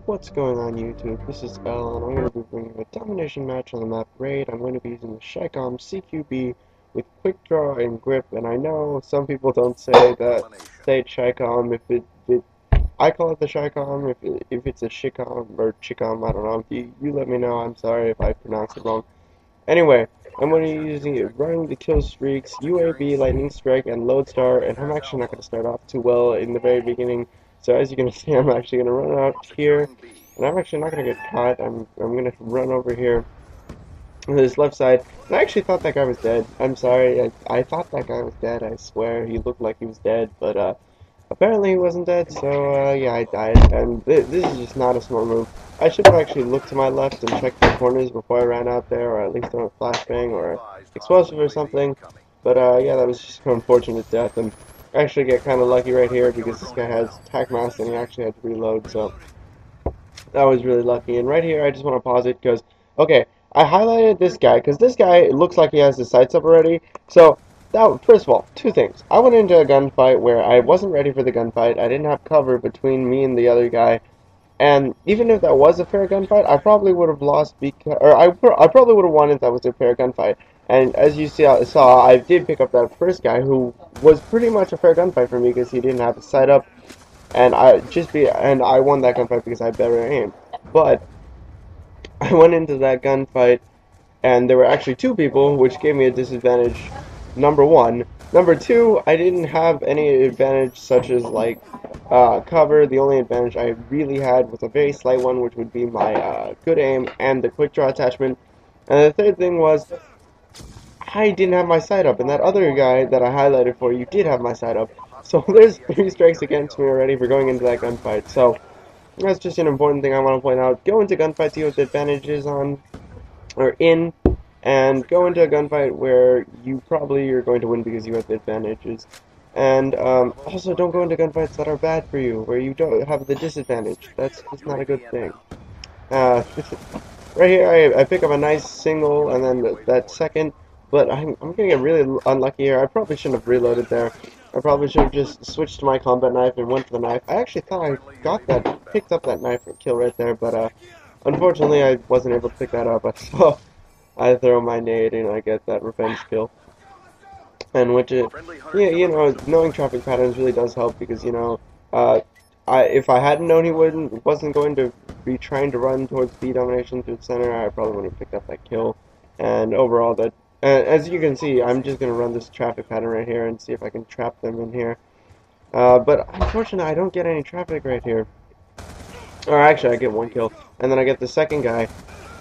What's going on YouTube? This is L, and I'm going to be bringing a domination match on the map Raid. I'm going to be using the Chicom CQB with quick draw and grip, and I know some people don't say Chicom. I call it the Chicom. If it's a Chicom or Chicom, I don't know. You let me know. I'm sorry if I pronounce it wrong. Anyway, I'm going to be using it running the kill streaks, UAB, Lightning Strike, and Lodestar, and I'm actually not going to start off too well in the very beginning. So as you can see, I'm actually going to run out here, and I'm actually not going to get caught. I'm going to run over here on this left side, and I actually thought that guy was dead. I'm sorry, I thought that guy was dead, I swear. He looked like he was dead, but apparently he wasn't dead, so yeah, I died, and this is just not a smart move. I should have actually looked to my left and checked the corners before I ran out there, or at least on a flashbang or an explosive or something. But yeah, that was just an unfortunate death, and I actually get kind of lucky right here because this guy has tac mask and he actually had to reload, so that was really lucky. And right here, I just want to pause it because, okay, I highlighted this guy because this guy looks like he has his sights up already, so first of all, two things. I went into a gunfight where I wasn't ready for the gunfight. I didn't have cover between me and the other guy. And even if that was a fair gunfight, I probably would have lost because, or I probably would have won if that was a fair gunfight. And as you saw, I did pick up that first guy who was pretty much a fair gunfight for me because he didn't have his sight up, and I won that gunfight because I had better aim. But I went into that gunfight, and there were actually two people, which gave me a disadvantage. Number one. Number two, I didn't have any advantage such as like cover. The only advantage I really had was a very slight one, which would be my good aim and the quick draw attachment. And the third thing was I didn't have my sight up, and that other guy that I highlighted for you did have my sight up. So there's 3 strikes against me already for going into that gunfight. So that's just an important thing I want to point out. Go into gunfights with advantages on or in, and go into a gunfight where you probably are going to win because you have the advantages. And also don't go into gunfights that are bad for you, where you don't have the disadvantage. That's just not a good thing. Right here, I pick up a nice single, and then that second, but I'm going to get really unlucky here. I probably shouldn't have reloaded there. I probably should have just switched to my combat knife and went for the knife. I actually thought I picked up that knife kill right there, but unfortunately I wasn't able to pick that up. So I throw my nade and I get that revenge kill. And which it, yeah, knowing traffic patterns really does help because if I hadn't known he wasn't going to be trying to run towards B domination through the center, I probably would have picked up that kill. And overall, as you can see, I'm just gonna run this traffic pattern right here and see if I can trap them in here. But unfortunately, I don't get any traffic right here. Or actually, I get 1 kill, and then I get the second guy.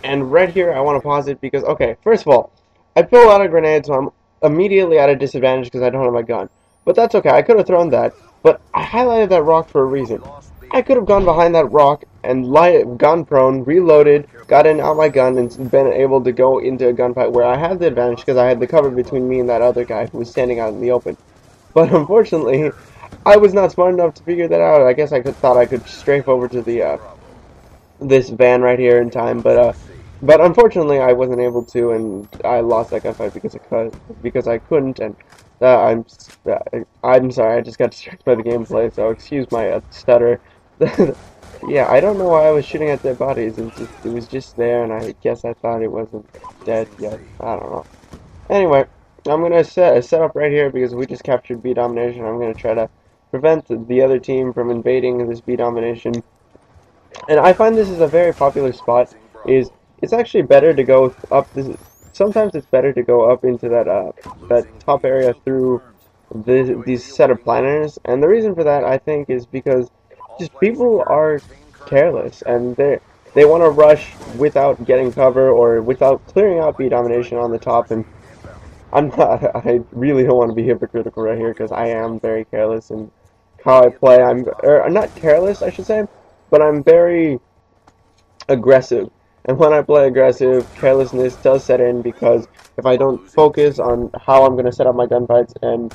And right here, I want to pause it because, okay, first of all, I pull out a grenade, so I'm immediately at a disadvantage because I don't have my gun. But that's okay, I could have thrown that, but I highlighted that rock for a reason. I could have gone behind that rock and gone prone, reloaded, got out my gun, and been able to go into a gunfight where I had the advantage because I had the cover between me and that other guy who was standing out in the open. But unfortunately, I was not smart enough to figure that out. I guess I thought I could strafe over to the this van right here in time, but unfortunately I wasn't able to, and I lost that gunfight because I couldn't. And I'm sorry, I just got distracted by the gameplay, so excuse my stutter. Yeah, I don't know why I was shooting at dead bodies. It was just there, and I guess I thought it wasn't dead yet. I don't know. Anyway, I'm gonna set up right here because we just captured B domination. I'm gonna try to prevent the other team from invading this B domination. And I find this is a very popular spot. It's actually better to go up this. Sometimes it's better to go up into that top area through these set of planners. And the reason for that, I think, is because just people are careless and they want to rush without getting cover or without clearing out B domination on the top. And I really don't want to be hypocritical right here because I am very careless in how I play. I'm not careless, I should say, but I'm very aggressive. And when I play aggressive, carelessness does set in because if I don't focus on how I'm going to set up my gunfights and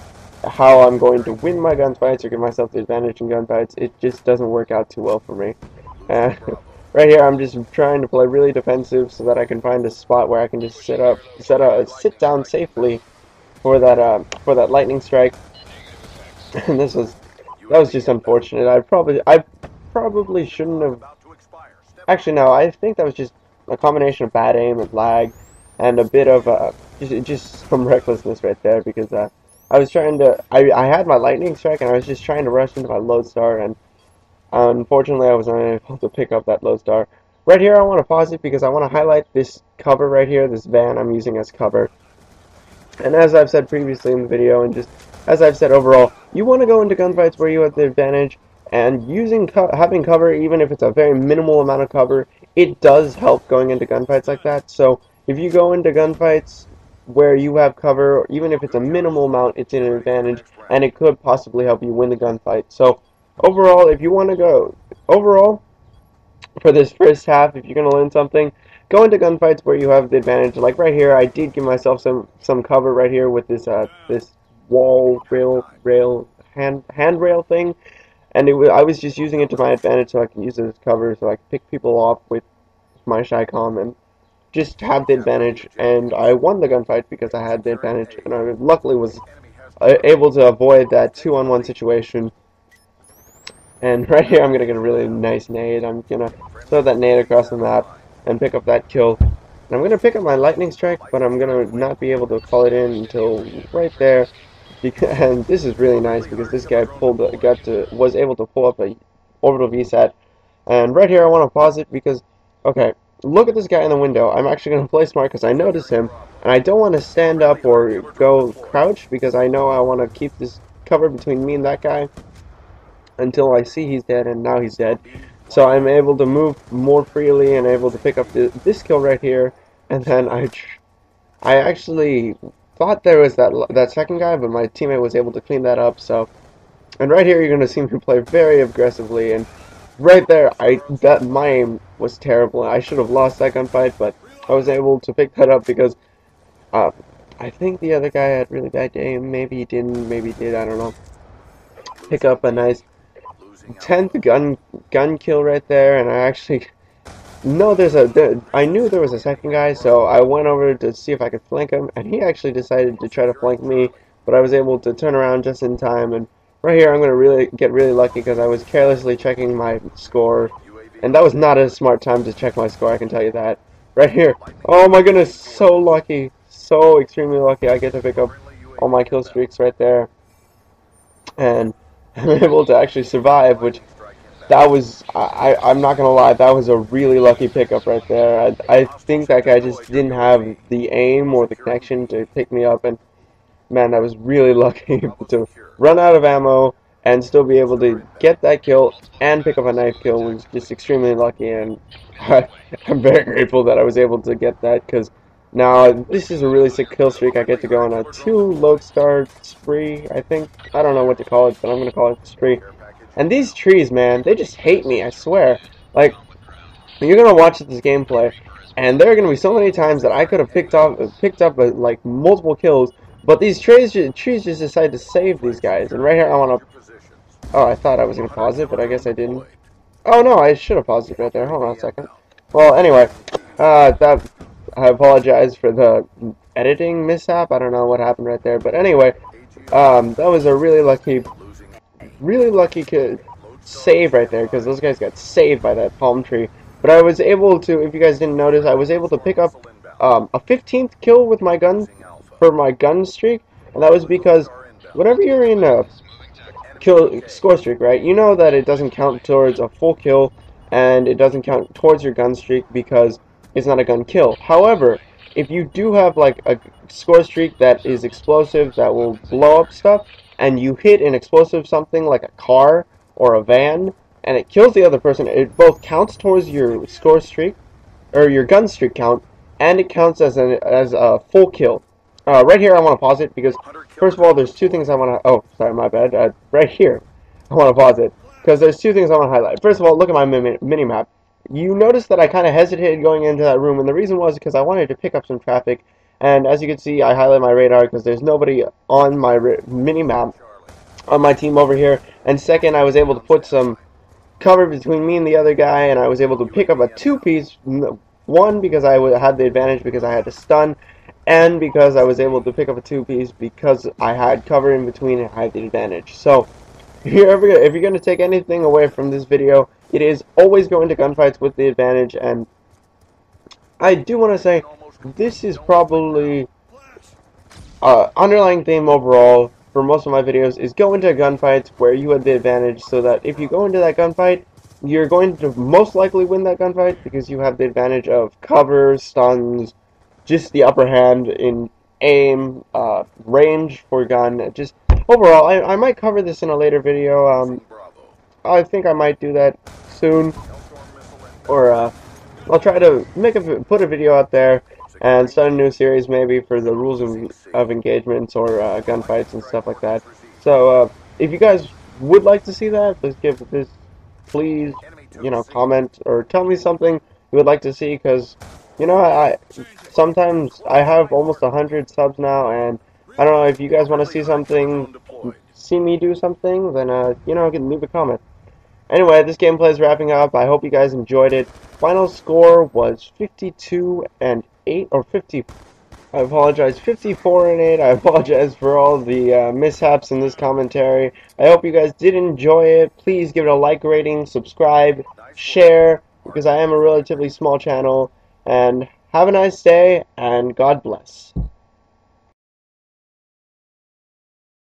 how I'm going to win my gunfights or give myself the advantage in gunfights, it just doesn't work out too well for me. Right here, I'm just trying to play really defensive so that I can find a spot where I can just sit down safely for that lightning strike. And that was just unfortunate. I probably shouldn't have Actually, no, I think that was just a combination of bad aim and lag, and a bit of just some recklessness right there because I was trying to I had my lightning strike and I was just trying to rush into my lodestar, and unfortunately I was unable to pick up that lodestar. Right here, I want to pause it because I want to highlight this cover right here, this van I'm using as cover. And as I've said previously in the video, and just as I've said overall, you want to go into gunfights where you have the advantage, and having cover, even if it's a very minimal amount of cover, it does help going into gunfights like that. So if you go into gunfights where you have cover, even if it's a minimal amount, it's an advantage, and it could possibly help you win the gunfight. So overall, if you want to go overall for this first half, if you're going to learn something, go into gunfights where you have the advantage. Like right here, I did give myself some cover right here with this wall handrail thing, and I was just using it to my advantage so I can use it as cover, so I can pick people off with my Chicom and just have the advantage. And I won the gunfight because I had the advantage, and I luckily was able to avoid that 2-on-1 situation. And right here, I'm going to get a really nice nade. I'm going to throw that nade across the map and pick up that kill. And I'm going to pick up my lightning strike, but I'm going to not be able to call it in until right there. And this is really nice because this guy was able to pull up a orbital VSAT. And right here, I want to pause it because, okay, look at this guy in the window. I'm actually going to play smart because I notice him, and I don't want to stand up or go crouch because I know I want to keep this cover between me and that guy until I see he's dead, and now he's dead. So I'm able to move more freely and able to pick up this kill right here. And then I actually thought there was that second guy, but my teammate was able to clean that up. So, and right here you're going to see me play very aggressively, and right there my aim was terrible. I should have lost that gunfight, but I was able to pick that up because I think the other guy had really bad aim. Maybe he didn't, maybe he did, I don't know. Pick up a nice 10th gun kill right there, and I actually I knew there was a second guy, so I went over to see if I could flank him, and he actually decided to try to flank me, but I was able to turn around just in time. And right here, I'm going to get really lucky because I was carelessly checking my score, and that was not a smart time to check my score, I can tell you that. Right here, oh my goodness, so lucky, so extremely lucky. I get to pick up all my kill streaks right there, and I'm able to actually survive, which that was, I'm not gonna lie, that was a really lucky pickup right there. I think that guy just didn't have the aim or the connection to pick me up, and man, I was really lucky to run out of ammo and still be able to get that kill and pick up a knife kill was just extremely lucky, and I'm very grateful that I was able to get that, because now this is a really sick kill streak. I get to go on a 2 lodestar spree, I think. I don't know what to call it, but I'm going to call it spree. And these trees, man, they just hate me, I swear. Like, you're going to watch this gameplay, and there are going to be so many times that I could have picked up like multiple kills, but these trees just decide to save these guys. And right here, I want to... Oh, I thought I was going to pause it, but I guess I didn't. Oh, no, I should have paused it right there. Hold on a second. Well, anyway, I apologize for the editing mishap. I don't know what happened right there, but anyway, that was a really lucky save right there, because those guys got saved by that palm tree. But I was able to, if you guys didn't notice, I was able to pick up a 15th kill with my gun for my gun streak, and that was because whenever you're in a score streak, right, you know that it doesn't count towards a full kill, and it doesn't count towards your gun streak because it's not a gun kill. However, if you do have like a score streak that is explosive, that will blow up stuff, and you hit an explosive something like a car or a van, and it kills the other person, it both counts towards your score streak, or your gun streak count, and it counts as a full kill. Right here, I want to pause it because, first of all, there's two things I want to... Oh, sorry, my bad. Right here, I want to pause it because there's two things I want to highlight. First of all, look at my mini-map. You notice that I kind of hesitated going into that room, and the reason was because I wanted to pick up some traffic. And as you can see, I highlight my radar because there's nobody on my mini-map on my team over here. And second, I was able to put some cover between me and the other guy, and I was able to pick up a two-piece. One, because I had the advantage because I had to stun, and because I was able to pick up a two-piece because I had cover in between and I had the advantage. So, if you're going to take anything away from this video, it is always going to gunfights with the advantage, and I do want to say this is probably underlying theme overall for most of my videos is go into gunfights where you have the advantage, so that if you go into that gunfight, you're going to most likely win that gunfight because you have the advantage of cover, stuns, just the upper hand in aim, range for gun. Just overall, I might cover this in a later video. I think I might do that soon, or I'll try to put a video out there and start a new series maybe for the rules of engagements or gunfights and stuff like that. So if you guys would like to see that, please comment or tell me something you would like to see, because I sometimes I have almost 100 subs now, and I don't know if you guys want to see something, see me do something, then you can leave a comment. Anyway, this gameplay is wrapping up. I hope you guys enjoyed it. Final score was 52 and 8, or 50. I apologize, 54 and 8. I apologize for all the mishaps in this commentary. I hope you guys did enjoy it. Please give it a like rating, subscribe, share, because I am a relatively small channel. And have a nice day, and God bless.